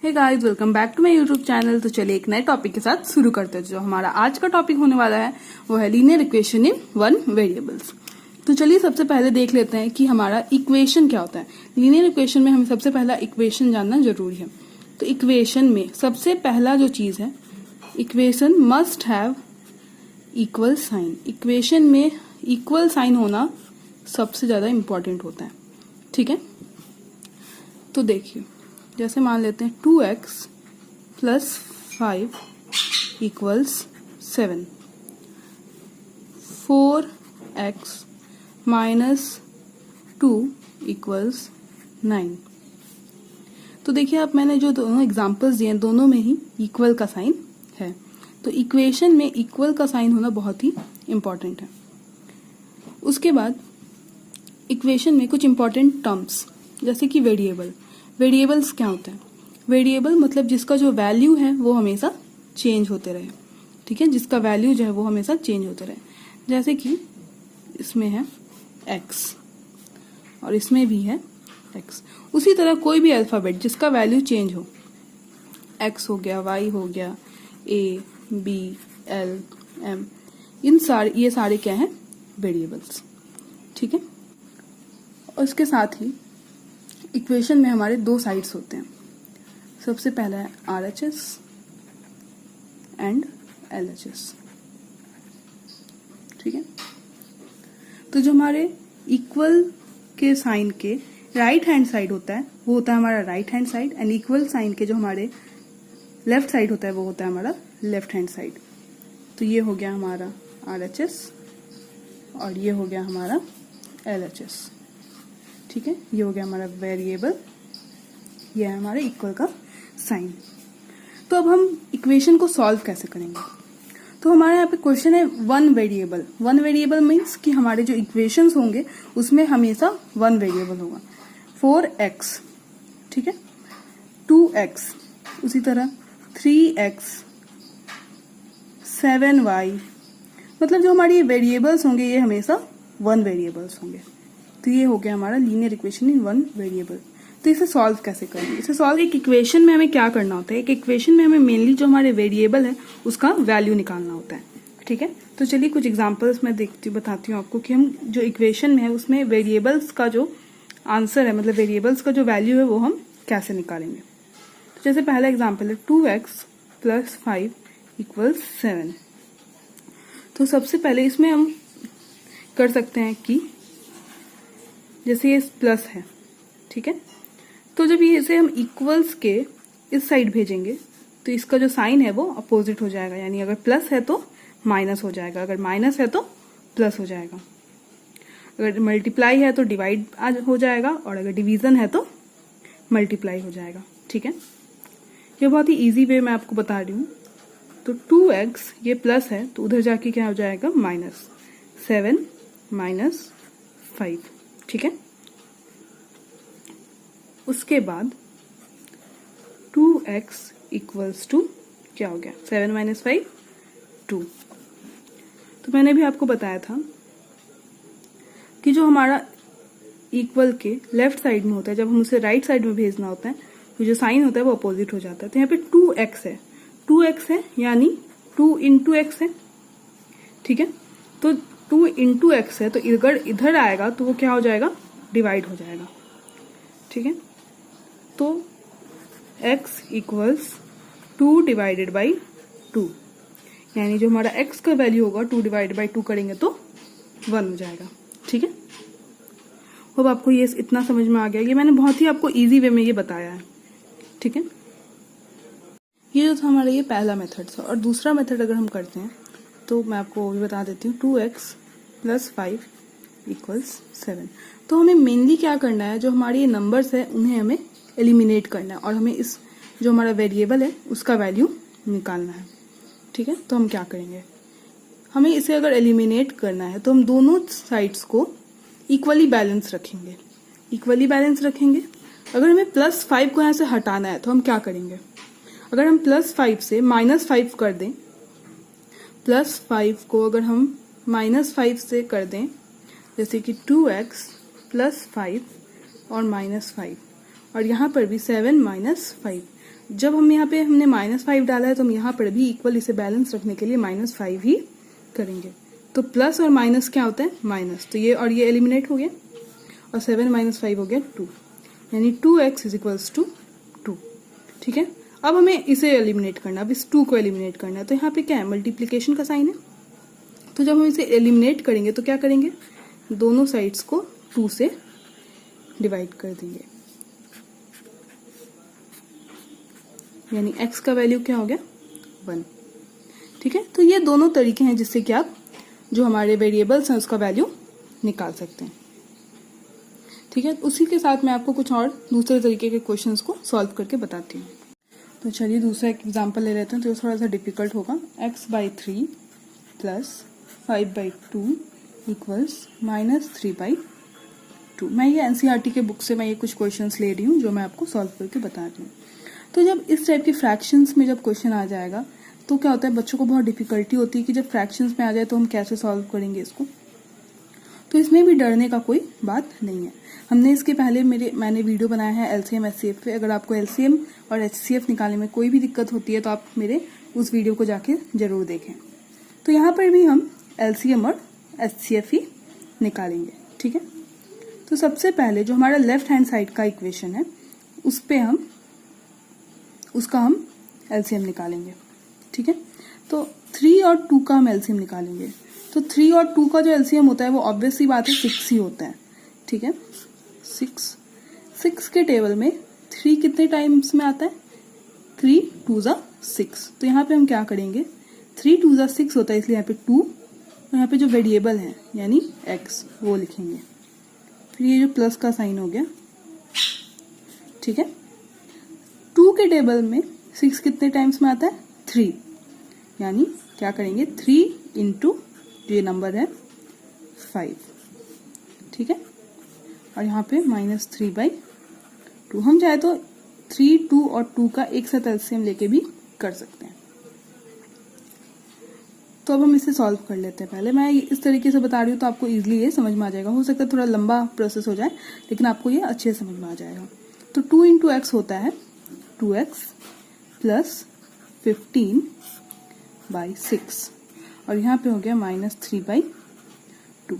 Hey guys, welcome back to my YouTube channel. तो चलिए एक नए टॉपिक के साथ शुरू करते हैं। जो हमारा आज का टॉपिक होने वाला है वो है linear equation in one variables. तो चलिए सबसे पहले देख लेते हैं कि हमारा इक्वेशन क्या होता है। लीनियर इक्वेशन में हमें सबसे पहला इक्वेशन जानना जरूरी है। तो इक्वेशन में सबसे पहला जो चीज है, equation must have equal sign. Equation में इक्वल साइन होना सबसे ज्यादा इंपॉर्टेंट होता है। ठीक है, तो देखिए जैसे मान लेते हैं 2x plus 5 equals 7, 4x minus 2 equals 9। तो देखिए आप, मैंने जो दोनों एग्जांपल्स दिए हैं दोनों में ही इक्वल का साइन है। तो इक्वेशन में इक्वल का साइन होना बहुत ही इंपॉर्टेंट है। उसके बाद इक्वेशन में कुछ इंपॉर्टेंट टर्म्स जैसे कि वेरिएबल्स क्या होते हैं। वेरिएबल मतलब जिसका जो वैल्यू है वो हमेशा चेंज होते रहे। ठीक है, जिसका वैल्यू जो है वो हमेशा चेंज होते रहे। जैसे कि इसमें है x और इसमें भी है x। उसी तरह कोई भी अल्फाबेट जिसका वैल्यू चेंज हो, x हो गया, y हो गया, a, b, l, m, ये सारे क्या हैं, वेरिएबल्स। ठीक है, और इसके साथ ही इक्वेशन में हमारे दो साइड्स होते हैं। सबसे पहला है RHS एंड LHS। ठीक है, तो जो हमारे इक्वल के साइन के राइट हैंड साइड होता है वो होता है हमारा right hand side, and equal sign के जो हमारे लेफ्ट साइड होता है वो होता है हमारा लेफ्ट हैंड साइड। तो ये हो गया हमारा RHS और ये हो गया हमारा LHS। ठीक है, ये हो गया हमारा वेरिएबल, ये है हमारे इक्वल का साइन। तो अब हम इक्वेशन को सॉल्व कैसे करेंगे। तो हमारे यहाँ पे क्वेश्चन है one variable. One variable means कि हमारे जो इक्वेशंस होंगे उसमें हमेशा वन वेरिएबल होगा। 4x, ठीक है, 2x, उसी तरह 3x, 7y, मतलब जो हमारी वेरिएबल्स होंगे ये हमेशा वन वेरिएबल्स होंगे। तो ये हो गया हमारा linear equation in one variable. तो इसे सॉल्व कैसे करेंगे। इसे सॉल्व, एक इक्वेशन में हमें क्या करना होता है, एक इक्वेशन में हमें मेनली जो हमारे वेरिएबल है उसका वैल्यू निकालना होता है। ठीक है, तो चलिए कुछ एग्जांपल्स मैं बताती हूँ आपको कि हम जो इक्वेशन में है उसमें वेरिएबल्स का जो आंसर है, मतलब वेरिएबल्स का जो वैल्यू है वो हम कैसे निकालेंगे। तो जैसे पहला एग्जाम्पल है 2x प्लस 5 इक्वल्स 7। तो सबसे पहले इसमें हम कर सकते हैं कि जैसे ये प्लस है, ठीक है, तो जब ये इसे हम इक्वल्स के इस साइड भेजेंगे तो इसका जो साइन है वो अपोजिट हो जाएगा। यानी अगर प्लस है तो माइनस हो जाएगा, अगर माइनस है तो प्लस हो जाएगा, अगर मल्टीप्लाई है तो डिवाइड हो जाएगा, और अगर डिवीजन है तो मल्टीप्लाई हो जाएगा। ठीक है, ये बहुत ही इजी वे मैं आपको बता रही हूँ। तो 2x ये प्लस है तो उधर जाके क्या हो जाएगा, माइनस 7 माइनस 5। ठीक है, उसके बाद 2x इक्वल्स टू क्या हो गया, 7 माइनस 5 2। तो मैंने भी आपको बताया था कि जो हमारा इक्वल के लेफ्ट साइड में होता है, जब हम उसे राइट साइड में भेजना होता है तो जो साइन होता है वो अपोजिट हो जाता है। तो यहाँ पे 2x है यानी 2 इंटू एक्स है। ठीक है, तो 2 इंटू एक्स है तो इधर आएगा तो वो क्या हो जाएगा, डिवाइड हो जाएगा। ठीक है, तो x इक्वल्स 2 डिवाइडेड बाई 2, यानी जो हमारा x का वैल्यू होगा 2 डिवाइडेड बाई 2 करेंगे तो 1 हो जाएगा। ठीक है, अब आपको ये इतना समझ में आ गया। ये मैंने बहुत ही आपको इजी वे में ये बताया है। ठीक है, ये जो था हमारा ये पहला मेथड था। और दूसरा मेथड अगर हम करते हैं तो मैं आपको वो भी बता देती हूँ। 2x plus 5 equals 7। तो हमें मेनली क्या करना है, जो हमारे ये नंबर्स है उन्हें हमें एलिमिनेट करना है और हमें इस जो हमारा वेरिएबल है उसका वैल्यू निकालना है। ठीक है, तो हम क्या करेंगे, हमें इसे अगर एलिमिनेट करना है तो हम दोनों साइड्स को इक्वली बैलेंस रखेंगे। अगर हमें प्लस 5 को यहाँ से हटाना है तो हम क्या करेंगे, अगर हम प्लस 5 से माइनस 5 कर दें, प्लस 5 को अगर हम माइनस 5 से कर दें, जैसे कि 2x प्लस 5 और माइनस 5, और यहाँ पर भी 7 माइनस 5, जब हम यहाँ पे हमने -5 डाला है तो हम यहाँ पर भी इक्वल इसे बैलेंस रखने के लिए -5 ही करेंगे। तो प्लस और माइनस क्या होता है? माइनस। तो ये और ये एलिमिनेट हो गया और 7 - 5 हो गया 2, यानी 2x = 2। ठीक है, अब हमें इसे एलिमिनेट करना, अब इस 2 को एलिमिनेट करना है। तो यहाँ पे क्या है? मल्टीप्लिकेशन का साइन है। तो जब हम इसे एलिमिनेट करेंगे तो क्या करेंगे? दोनों साइड्स को 2 से डिवाइड कर देंगे, यानी x का वैल्यू क्या हो गया? 1। ठीक है, तो ये दोनों तरीके हैं जिससे कि आप जो हमारे वेरिएबल्स हैं उसका वैल्यू निकाल सकते हैं। ठीक है, उसी के साथ मैं आपको कुछ और दूसरे तरीके के क्वेश्चंस को सॉल्व करके बताती हूँ। तो चलिए दूसरा एक एग्जांपल ले लेते हैं, तो ये थोड़ा सा डिफिकल्ट होगा। x/3 + 5/2 = -3/2। मैं ये एनसीईआरटी के बुक से मैं ये कुछ क्वेश्चंस ले रही हूँ जो मैं आपको सॉल्व करके बता रही हूँ। तो जब इस टाइप के फ्रैक्शंस में जब क्वेश्चन आ जाएगा तो क्या होता है, बच्चों को बहुत डिफिकल्टी होती है कि जब फ्रैक्शंस में आ जाए तो हम कैसे सॉल्व करेंगे इसको। तो इसमें भी डरने का कोई बात नहीं है। हमने इसके पहले मैंने वीडियो बनाया है एलसीएम एचसीएफ पे। अगर आपको एलसीएम और एचसीएफ निकालने में कोई भी दिक्कत होती है तो आप मेरे उस वीडियो को जाके जरूर देखें। तो यहाँ पर भी हम एलसीएम और एचसीएफ ही निकालेंगे। ठीक है, तो सबसे पहले जो हमारा लेफ्ट हैंड साइड का इक्वेशन है उसका हम एलसीएम निकालेंगे। ठीक है, तो 3 और 2 का हम एलसीएम निकालेंगे। तो 3 और 2 का जो एलसीएम होता है वो ऑब्वियस सी बात है 6 ही होता है। ठीक है, 6 के टेबल में 3 कितने टाइम्स में आता है? 3 × 2 = 6। तो यहाँ पे हम क्या करेंगे? 3 × 2 = 6 होता है, इसलिए यहाँ पे 2 और यहाँ पे जो वेरिएबल है यानी x वो लिखेंगे। फिर ये जो प्लस का साइन हो गया। ठीक है, 2 के टेबल में 6 कितने टाइम्स में आता है? 3, यानी क्या करेंगे? 3 × जो ये नंबर है 5। ठीक है, और यहाँ पे -3/2। हम चाहे तो 3, 2 और 2 का एक साथ एलसीएम लेके भी कर सकते हैं। तो अब हम इसे सॉल्व कर लेते हैं। पहले मैं इस तरीके से बता रही हूँ तो आपको इजीली ये समझ में आ जाएगा। हो सकता है थोड़ा लंबा प्रोसेस हो जाए लेकिन आपको ये अच्छे से समझ में आ जाएगा। तो 2 × x होता है 2x + 15/6 और यहाँ पे हो गया -3/2।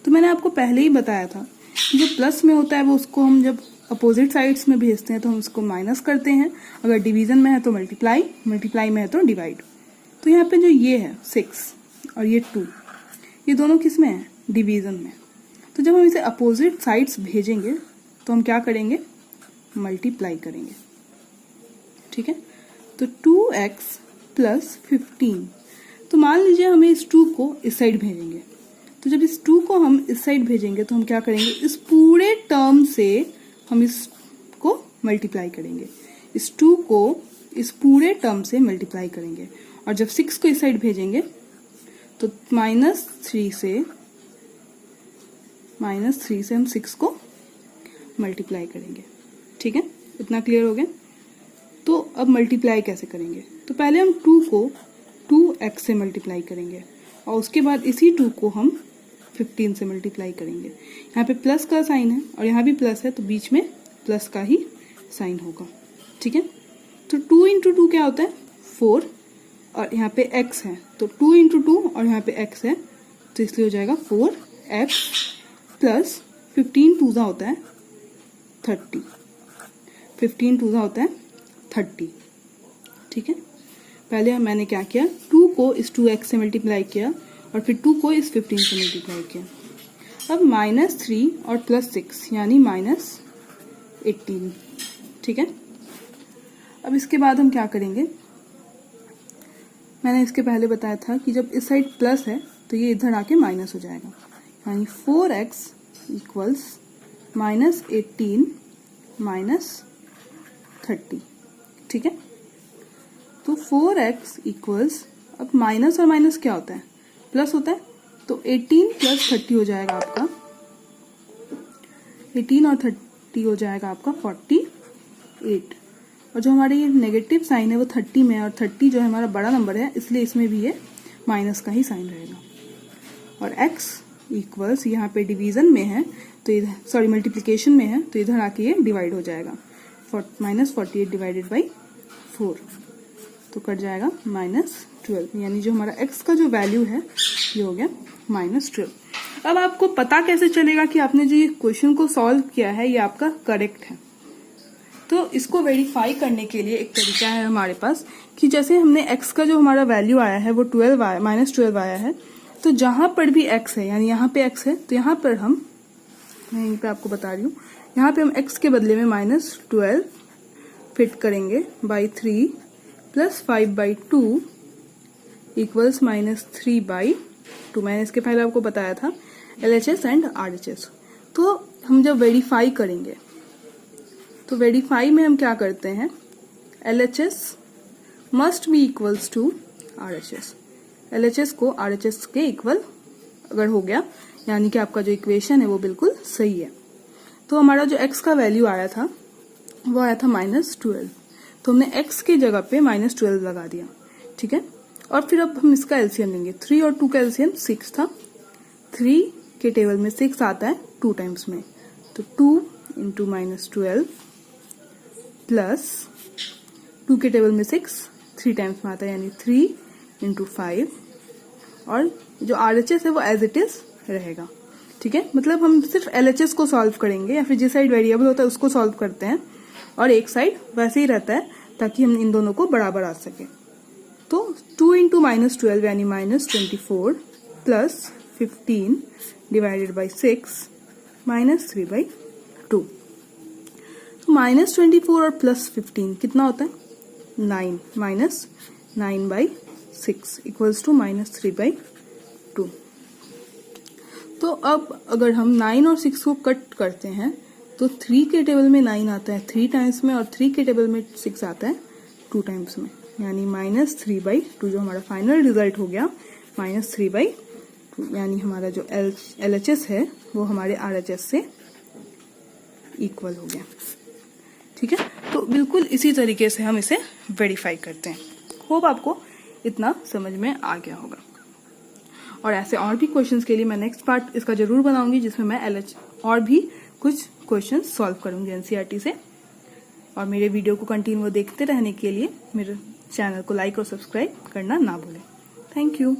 तो मैंने आपको पहले ही बताया था कि जो प्लस में होता है वो उसको हम जब अपोजिट साइड्स में भेजते हैं तो हम उसको माइनस करते हैं। अगर डिवीजन में है तो मल्टीप्लाई में है तो डिवाइड। तो यहाँ पे जो ये है 6 और ये 2, ये दोनों किस में है? डिवीजन में। तो जब हम इसे अपोजिट साइड्स भेजेंगे तो हम क्या करेंगे? मल्टीप्लाई करेंगे। ठीक है, तो 2x + 15। तो मान लीजिए हमें इस 2 को इस साइड भेजेंगे। तो जब इस 2 को हम इस साइड भेजेंगे तो हम क्या करेंगे? इस पूरे टर्म से हम इसको मल्टीप्लाई करेंगे। इस 2 को इस पूरे टर्म से मल्टीप्लाई करेंगे और जब 6 को इस साइड भेजेंगे तो -3 से हम 6 को मल्टीप्लाई करेंगे। ठीक है, इतना क्लियर हो गया? तो अब मल्टीप्लाई कैसे करेंगे? तो पहले हम 2 को 2x से मल्टीप्लाई करेंगे और उसके बाद इसी 2 को हम 15 से मल्टीप्लाई करेंगे। यहाँ पे प्लस का साइन है और यहाँ भी प्लस है तो बीच में प्लस का ही साइन होगा। ठीक है, तो 2 × 2 क्या होता है? 4 और यहाँ पे x है तो 2 × 2 और यहाँ पे x है तो इसलिए हो जाएगा 4x + 15 × 2 होता है 30। 15 × 2 होता है 30। ठीक है, पहले मैंने क्या किया? 2 को इस 2x से मल्टीप्लाई किया और फिर 2 को इस 15 से मल्टीप्लाई किया। अब -3 और +6 यानी -18। ठीक है, अब इसके बाद हम क्या करेंगे? मैंने इसके पहले बताया था कि जब इस साइड प्लस है तो ये इधर आके माइनस हो जाएगा, यानी 4x = -18 - 30। ठीक है, तो 4x = अब माइनस और माइनस क्या होता है? प्लस होता है। तो 18 + 30 हो जाएगा आपका 18 और 30 हो जाएगा आपका 48। और जो हमारे ये नेगेटिव साइन है वो 30 में है और 30 जो है हमारा बड़ा नंबर है इसलिए इसमें भी ये माइनस का ही साइन रहेगा। और x = यहाँ पे डिवीजन में है तो इधर मल्टीप्लिकेशन में है तो इधर आके ये डिवाइड हो जाएगा। -48 डिवाइडेड बाई 4, तो कट जाएगा -12, यानी जो हमारा x का जो वैल्यू है ये हो गया -12। अब आपको पता कैसे चलेगा कि आपने जो ये क्वेश्चन को सॉल्व किया है ये आपका करेक्ट है? तो इसको वेरीफाई करने के लिए एक तरीका है हमारे पास कि जैसे हमने x का जो हमारा वैल्यू आया है वो -12 आया है, तो जहां पर भी x है, यानी यहाँ पे x है, तो यहाँ पर मैं यहीं पे आपको बता रही हूँ, यहाँ पे हम x के बदले में -12 फिट करेंगे बाई 3 प्लस 5/2 इक्वल्स -3/2। मैंने इसके पहले आपको बताया था LHS एंड RHS। तो हम जब वेरीफाई करेंगे तो वेरीफाई में हम क्या करते हैं, LHS must be equals to RHS। LHS को RHS के इक्वल अगर हो गया, यानी कि आपका जो इक्वेशन है वो बिल्कुल सही है। तो हमारा जो x का वैल्यू आया था वो आया था -12, तो हमने x की जगह पे -12 लगा दिया, ठीक है। और फिर अब हम इसका एलसीएम लेंगे। 3 और 2 का एलसीएम 6 था, 3 के टेबल में 6 आता है 2 टाइम्स में, तो 2 इंटू -12 प्लस 2 के टेबल में 6 3 टाइम्स में आता है, यानी 3 इंटू 5, और जो RHS है वो एज इट इज रहेगा, ठीक है। मतलब हम सिर्फ LHS को सॉल्व करेंगे, या फिर जिस साइड वेरिएबल होता है उसको सॉल्व करते हैं, और एक साइड वैसे ही रहता है ताकि हम इन दोनों को बराबर आ सके। तो 2 इंटू -12 यानी -24 प्लस 15 डिवाइडेड बाई 6 -3/2। तो -24 और प्लस 15 कितना होता है 9, -9/6 इक्वल्स टू -3/2। तो अब अगर हम 9 और 6 को कट करते हैं तो 3 के टेबल में 9 आता है 3 टाइम्स में, और 3 के टेबल में 6 आता है 2 टाइम्स में, यानी -3/2। जो हमारा फाइनल रिजल्ट हो गया -3/2, यानी हमारा जो LHS है वो हमारे RHS से इक्वल हो गया, ठीक है। तो बिल्कुल इसी तरीके से हम इसे वेरीफाई करते हैं। होप आपको इतना समझ में आ गया होगा। और ऐसे और भी क्वेश्चंस के लिए मैं नेक्स्ट पार्ट इसका जरूर बनाऊंगी, जिसमें मैं और भी कुछ क्वेश्चंस सॉल्व करूंगी NCERT से। और मेरे वीडियो को कंटिन्यू देखते रहने के लिए मेरे चैनल को लाइक और सब्सक्राइब करना ना भूलें। Thank you.